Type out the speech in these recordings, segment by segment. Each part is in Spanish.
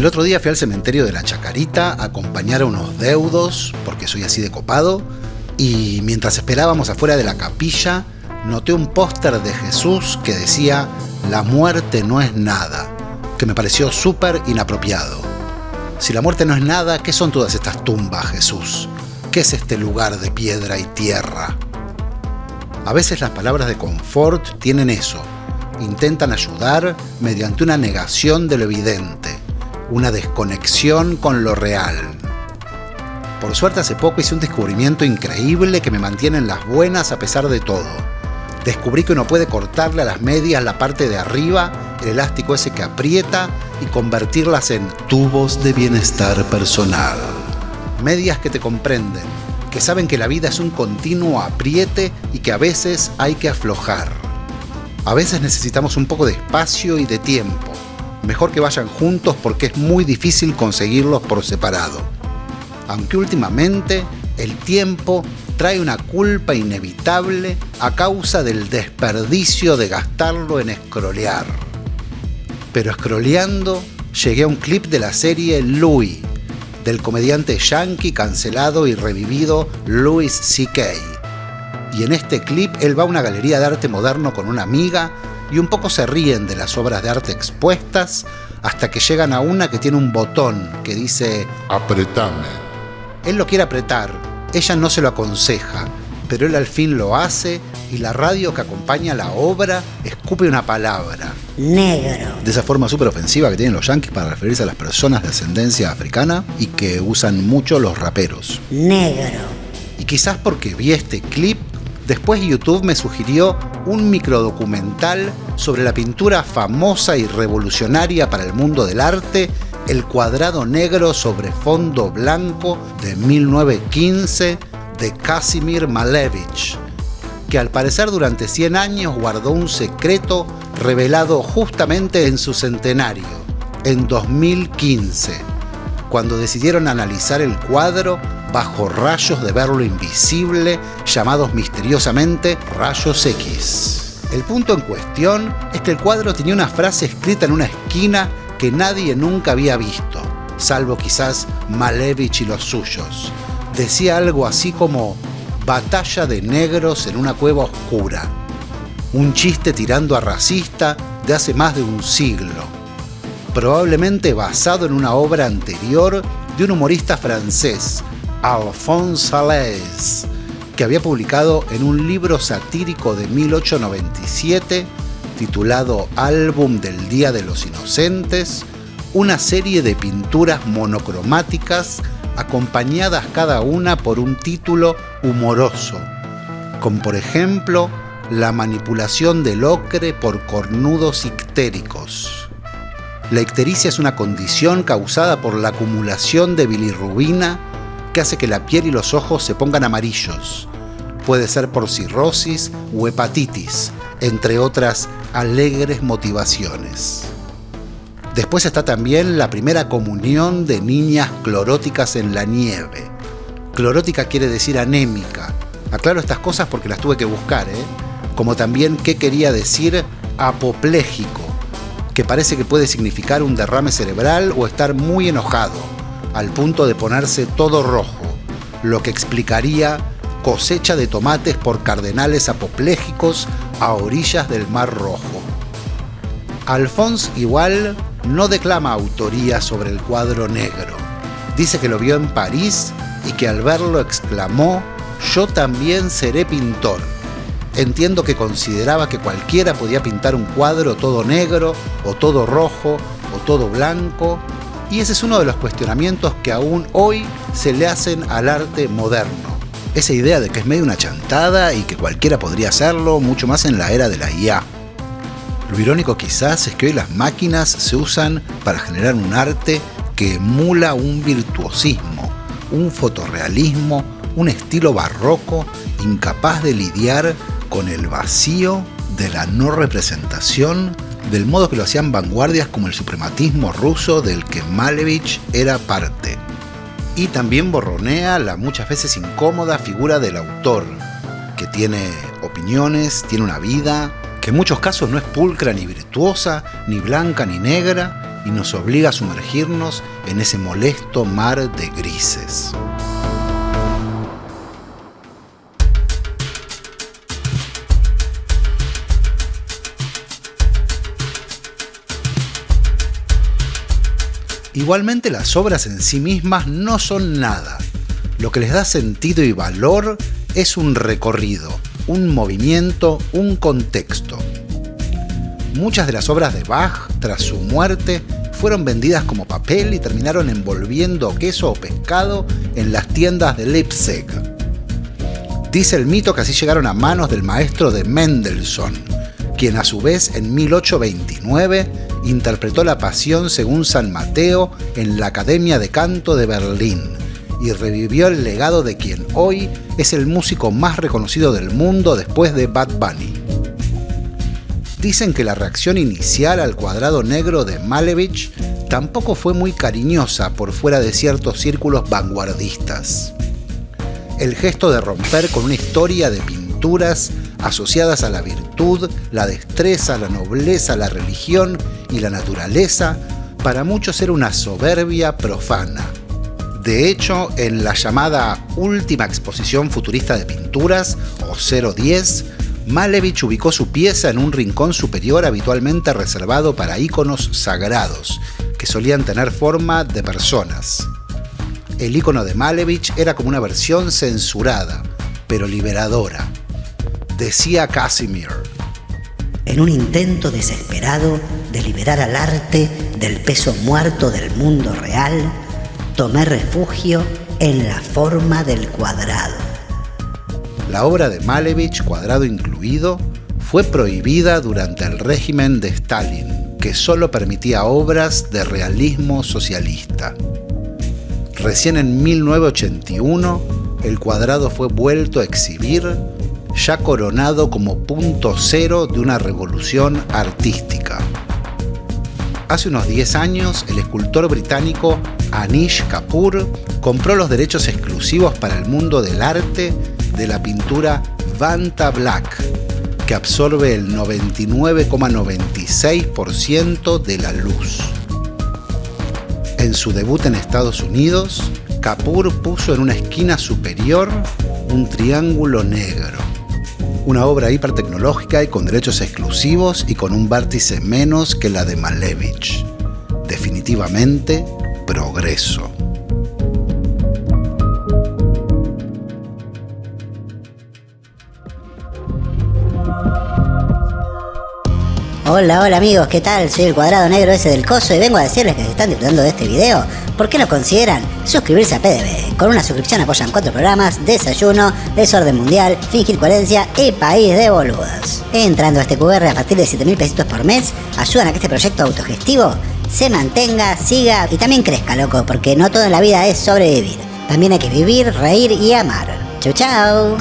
El otro día fui al cementerio de la Chacarita a acompañar a unos deudos, porque soy así de copado, y mientras esperábamos afuera de la capilla, noté un póster de Jesús que decía «La muerte no es nada», que me pareció súper inapropiado. Si la muerte no es nada, ¿qué son todas estas tumbas, Jesús? ¿Qué es este lugar de piedra y tierra? A veces las palabras de confort tienen eso. Intentan ayudar mediante una negación de lo evidente, una desconexión con lo real. Por suerte hace poco hice un descubrimiento increíble que me mantiene en las buenas a pesar de todo. Descubrí que uno puede cortarle a las medias la parte de arriba, el elástico ese que aprieta, y convertirlas en tubos de bienestar personal. Medias que te comprenden, que saben que la vida es un continuo apriete y que a veces hay que aflojar. A veces necesitamos un poco de espacio y de tiempo. Mejor que vayan juntos porque es muy difícil conseguirlos por separado. Aunque últimamente el tiempo trae una culpa inevitable a causa del desperdicio de gastarlo en scrollear. Pero scrolleando llegué a un clip de la serie Louis, del comediante yankee cancelado y revivido Louis C.K. Y en este clip él va a una galería de arte moderno con una amiga y un poco se ríen de las obras de arte expuestas hasta que llegan a una que tiene un botón que dice «Apretame». Él lo quiere apretar, ella no se lo aconseja, pero él al fin lo hace y la radio que acompaña la obra escupe una palabra. Negro. De esa forma súper ofensiva que tienen los yanquis para referirse a las personas de ascendencia africana y que usan mucho los raperos. Negro. Y quizás porque vi este clip, después YouTube me sugirió un microdocumental sobre la pintura famosa y revolucionaria para el mundo del arte, El cuadrado negro sobre fondo blanco de 1915 de Kazimir Malevich, que al parecer durante 100 años guardó un secreto revelado justamente en su centenario, en 2015, cuando decidieron analizar el cuadro bajo rayos de ver lo invisible, llamados misteriosamente rayos X. El punto en cuestión es que el cuadro tenía una frase escrita en una esquina que nadie nunca había visto, salvo quizás Malevich y los suyos. Decía algo así como «Batalla de negros en una cueva oscura», un chiste tirando a racista de hace más de un siglo, probablemente basado en una obra anterior de un humorista francés, Alphonse Allais, que había publicado en un libro satírico de 1897 titulado Álbum del Día de los Inocentes, una serie de pinturas monocromáticas acompañadas cada una por un título humoroso, como por ejemplo La manipulación del ocre por cornudos ictéricos. La ictericia es una condición causada por la acumulación de bilirrubina que hace que la piel y los ojos se pongan amarillos. Puede ser por cirrosis o hepatitis, entre otras alegres motivaciones. Después está también la primera comunión de niñas cloróticas en la nieve. Clorótica quiere decir anémica. Aclaro estas cosas porque las tuve que buscar, Como también qué quería decir apopléjico, que parece que puede significar un derrame cerebral o estar muy enojado, al punto de ponerse todo rojo, lo que explicaría cosecha de tomates por cardenales apopléjicos a orillas del Mar Rojo. Alphonse igual no declama autoría sobre el cuadro negro. Dice que lo vio en París y que al verlo exclamó: «Yo también seré pintor». Entiendo que consideraba que cualquiera podía pintar un cuadro todo negro, o todo rojo, o todo blanco, y ese es uno de los cuestionamientos que aún hoy se le hacen al arte moderno. Esa idea de que es medio una chantada y que cualquiera podría hacerlo, mucho más en la era de la IA. Lo irónico quizás es que hoy las máquinas se usan para generar un arte que emula un virtuosismo, un fotorrealismo, un estilo barroco incapaz de lidiar con el vacío de la no representación, del modo que lo hacían vanguardias como el suprematismo ruso del que Malevich era parte. Y también borronea la muchas veces incómoda figura del autor, que tiene opiniones, tiene una vida, que en muchos casos no es pulcra ni virtuosa, ni blanca ni negra, y nos obliga a sumergirnos en ese molesto mar de grises. Igualmente, las obras en sí mismas no son nada. Lo que les da sentido y valor es un recorrido, un movimiento, un contexto. Muchas de las obras de Bach, tras su muerte, fueron vendidas como papel y terminaron envolviendo queso o pescado en las tiendas de Leipzig. Dice el mito que así llegaron a manos del maestro de Mendelssohn, quien a su vez en 1829 interpretó la Pasión según San Mateo en la Academia de Canto de Berlín y revivió el legado de quien hoy es el músico más reconocido del mundo después de Bad Bunny. Dicen que la reacción inicial al Cuadrado Negro de Malevich tampoco fue muy cariñosa por fuera de ciertos círculos vanguardistas. El gesto de romper con una historia de pinturas asociadas a la virtud, la destreza, la nobleza, la religión y la naturaleza, para muchos era una soberbia profana. De hecho, en la llamada Última Exposición Futurista de Pinturas, o 010, Malevich ubicó su pieza en un rincón superior habitualmente reservado para íconos sagrados, que solían tener forma de personas. El ícono de Malevich era como una versión censurada, pero liberadora. Decía Casimir: en un intento desesperado de liberar al arte del peso muerto del mundo real, tomé refugio en la forma del cuadrado. La obra de Malevich, Cuadrado incluido, fue prohibida durante el régimen de Stalin, que solo permitía obras de realismo socialista. Recién en 1981, el Cuadrado fue vuelto a exhibir, ya coronado como punto cero de una revolución artística. Hace unos 10 años, el escultor británico Anish Kapoor compró los derechos exclusivos para el mundo del arte de la pintura Vanta Black, que absorbe el 99,96% de la luz. En su debut en Estados Unidos, Kapoor puso en una esquina superior un triángulo negro. Una obra hipertecnológica y con derechos exclusivos y con un vértice menos que la de Malevich. Definitivamente, progreso. Hola amigos, ¿qué tal? Soy el Cuadrado Negro ese del coso y vengo a decirles que si están disfrutando de este video, ¿por qué no consideran suscribirse a PDB? Con una suscripción apoyan 4 programas: Desayuno, Desorden Mundial, Fingir Coherencia y País de Boludos. Entrando a este QR a partir de 7.000 pesitos por mes, ayudan a que este proyecto autogestivo se mantenga, siga y también crezca, loco, porque no todo en la vida es sobrevivir. También hay que vivir, reír y amar. Chau chau.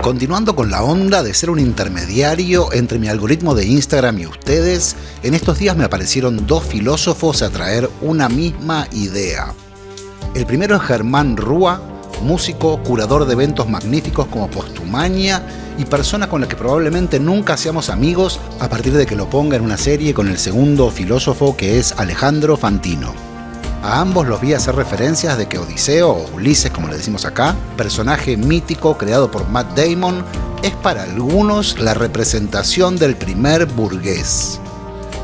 Continuando con la onda de ser un intermediario entre mi algoritmo de Instagram y ustedes, en estos días me aparecieron 2 filósofos a traer una misma idea. El primero es Germán Rúa, músico, curador de eventos magníficos como Postumania y persona con la que probablemente nunca seamos amigos a partir de que lo ponga en una serie con el segundo filósofo, que es Alejandro Fantino. A ambos los vi hacer referencias de que Odiseo, o Ulises como le decimos acá, personaje mítico creado por Matt Damon, es para algunos la representación del primer burgués.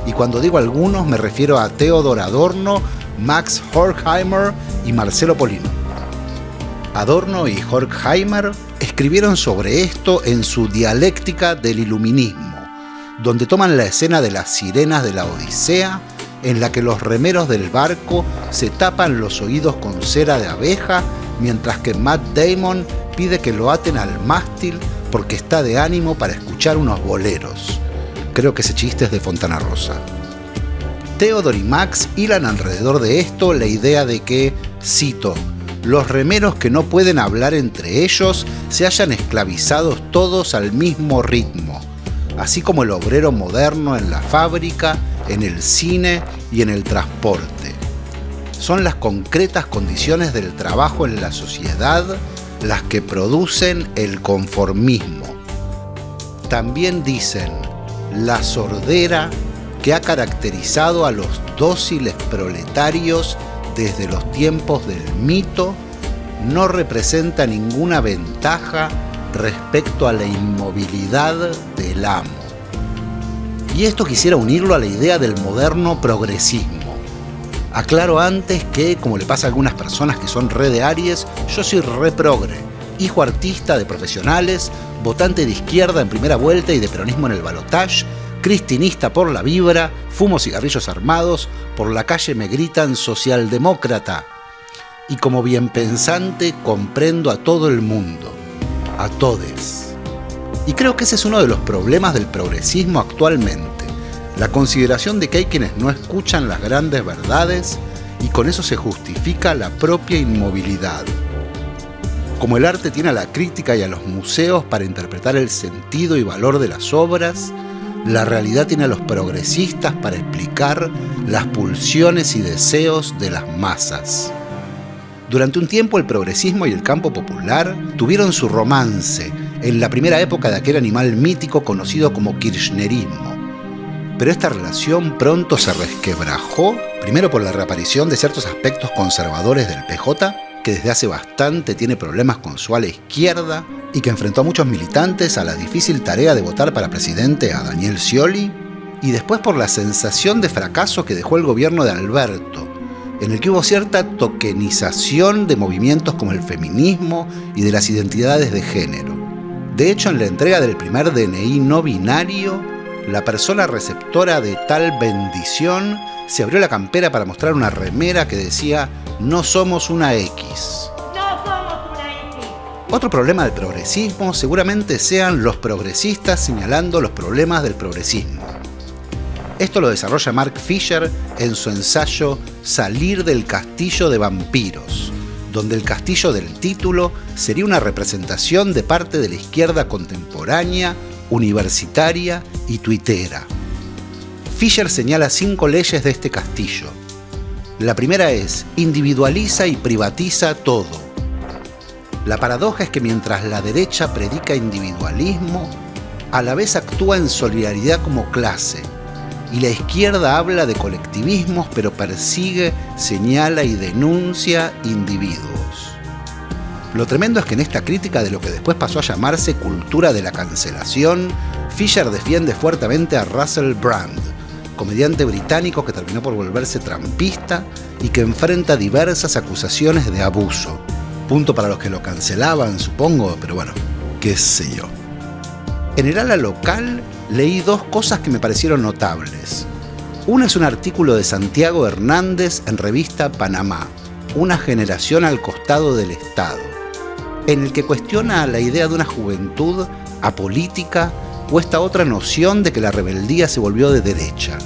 Y cuando digo algunos me refiero a Theodor Adorno, Max Horkheimer y Marcelo Polino. Adorno y Horkheimer escribieron sobre esto en su Dialéctica del Iluminismo, donde toman la escena de las sirenas de la Odisea, en la que los remeros del barco se tapan los oídos con cera de abeja, mientras que Matt Damon pide que lo aten al mástil porque está de ánimo para escuchar unos boleros. Creo que ese chiste es de Fontana Rosa. Theodor y Max hilan alrededor de esto la idea de que, cito, los remeros que no pueden hablar entre ellos se hallan esclavizados todos al mismo ritmo, así como el obrero moderno en la fábrica en el cine y en el transporte. Son las concretas condiciones del trabajo en la sociedad las que producen el conformismo. También dicen la sordera que ha caracterizado a los dóciles proletarios desde los tiempos del mito no representa ninguna ventaja respecto a la inmovilidad del amo. Y esto quisiera unirlo a la idea del moderno progresismo. Aclaro antes que, como le pasa a algunas personas que son re de Aries, yo soy re progre, hijo artista de profesionales, votante de izquierda en primera vuelta y de peronismo en el balotaje, cristinista por la vibra, fumo cigarrillos armados, por la calle me gritan socialdemócrata. Y como bien pensante comprendo a todo el mundo, a todes. Y creo que ese es uno de los problemas del progresismo actualmente. La consideración de que hay quienes no escuchan las grandes verdades y con eso se justifica la propia inmovilidad. Como el arte tiene a la crítica y a los museos para interpretar el sentido y valor de las obras, la realidad tiene a los progresistas para explicar las pulsiones y deseos de las masas. Durante un tiempo el progresismo y el campo popular tuvieron su romance en la primera época de aquel animal mítico conocido como kirchnerismo. Pero esta relación pronto se resquebrajó, primero por la reaparición de ciertos aspectos conservadores del PJ, que desde hace bastante tiene problemas con su ala izquierda y que enfrentó a muchos militantes a la difícil tarea de votar para presidente a Daniel Scioli, y después por la sensación de fracaso que dejó el gobierno de Alberto, en el que hubo cierta tokenización de movimientos como el feminismo y de las identidades de género. De hecho, en la entrega del primer DNI no binario, la persona receptora de tal bendición se abrió la campera para mostrar una remera que decía «No somos una X». ¡No somos una X! Otro problema del progresismo seguramente sean los progresistas señalando los problemas del progresismo. Esto lo desarrolla Mark Fisher en su ensayo Salir del castillo de vampiros, donde el castillo del título sería una representación de parte de la izquierda contemporánea, universitaria y tuitera. Fisher señala 5 leyes de este castillo. La primera es: individualiza y privatiza todo. La paradoja es que mientras la derecha predica individualismo, a la vez actúa en solidaridad como clase, y la izquierda habla de colectivismos pero persigue, señala y denuncia individuos. Lo tremendo es que en esta crítica de lo que después pasó a llamarse cultura de la cancelación, Fisher defiende fuertemente a Russell Brand, comediante británico que terminó por volverse trampista y que enfrenta diversas acusaciones de abuso. Punto para los que lo cancelaban, supongo, pero bueno, qué sé yo. En el ala local leí 2 cosas que me parecieron notables. Una es un artículo de Santiago Hernández en revista Panamá, Una generación al costado del Estado, en el que cuestiona la idea de una juventud apolítica o esta otra noción de que la rebeldía se volvió de derecha.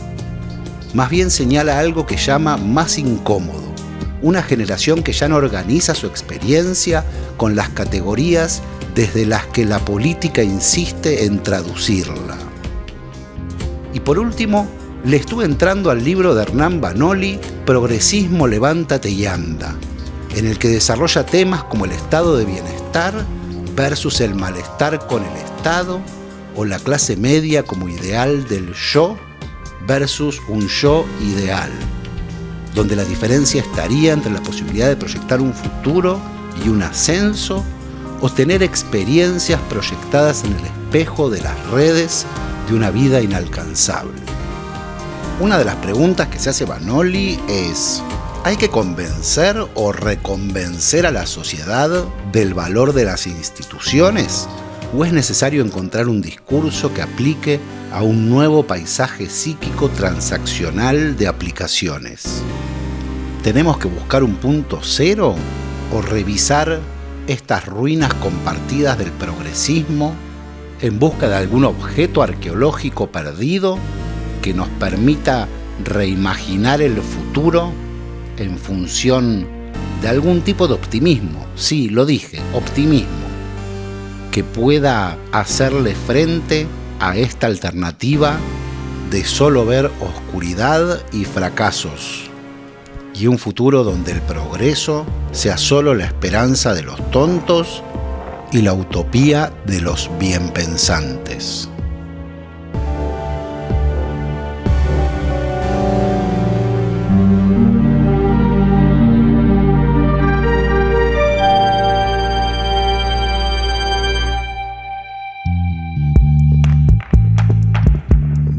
Más bien señala algo que llama más incómodo, una generación que ya no organiza su experiencia con las categorías desde las que la política insiste en traducirla. Y por último, le estuve entrando al libro de Hernán Banoli, Progresismo, levántate y anda, en el que desarrolla temas como el estado de bienestar versus el malestar con el Estado, o la clase media como ideal del yo versus un yo ideal, donde la diferencia estaría entre la posibilidad de proyectar un futuro y un ascenso, o tener experiencias proyectadas en el espejo de las redes de una vida inalcanzable. Una de las preguntas que se hace Banoli es: ¿hay que convencer o reconvencer a la sociedad del valor de las instituciones? ¿O es necesario encontrar un discurso que aplique a un nuevo paisaje psíquico transaccional de aplicaciones? ¿Tenemos que buscar un punto cero o revisar estas ruinas compartidas del progresismo en busca de algún objeto arqueológico perdido que nos permita reimaginar el futuro en función de algún tipo de optimismo? Sí, lo dije, optimismo, que pueda hacerle frente a esta alternativa de solo ver oscuridad y fracasos, y un futuro donde el progreso sea solo la esperanza de los tontos y la utopía de los bienpensantes.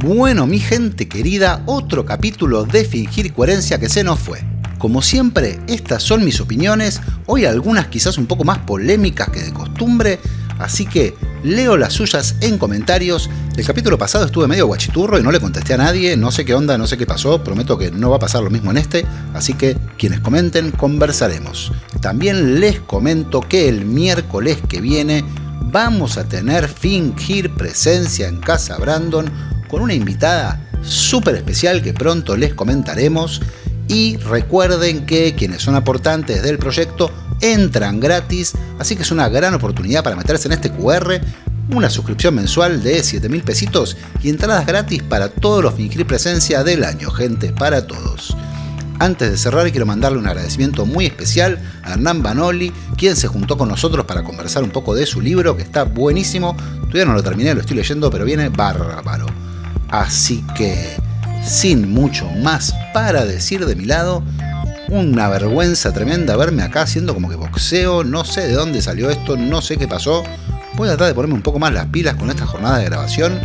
Bueno, mi gente querida, otro capítulo de Fingir Coherencia que se nos fue. Como siempre, estas son mis opiniones, hoy algunas quizás un poco más polémicas que de costumbre, así que leo las suyas en comentarios. El capítulo pasado estuve medio guachiturro y no le contesté a nadie, no sé qué onda, no sé qué pasó, prometo que no va a pasar lo mismo en este, así que quienes comenten, conversaremos. También les comento que el miércoles que viene vamos a tener Fingir Presencia en Casa Brandon, con una invitada súper especial que pronto les comentaremos. Y recuerden que quienes son aportantes del proyecto entran gratis, así que es una gran oportunidad para meterse en este QR, una suscripción mensual de 7.000 pesitos y entradas gratis para todos los Fingir Presencia del año, gente, para todos. Antes de cerrar, quiero mandarle un agradecimiento muy especial a Hernán Banoli, quien se juntó con nosotros para conversar un poco de su libro, que está buenísimo. Todavía no lo terminé, lo estoy leyendo, pero viene bárbaro. Así que, sin mucho más para decir de mi lado, una vergüenza tremenda verme acá haciendo como que boxeo, no sé de dónde salió esto, no sé qué pasó. Voy a tratar de ponerme un poco más las pilas con esta jornada de grabación,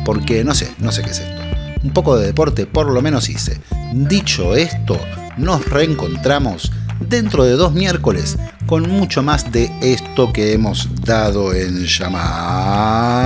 porque no sé qué es esto. Un poco de deporte por lo menos hice. Dicho esto, nos reencontramos dentro de 2 miércoles con mucho más de esto que hemos dado en llamar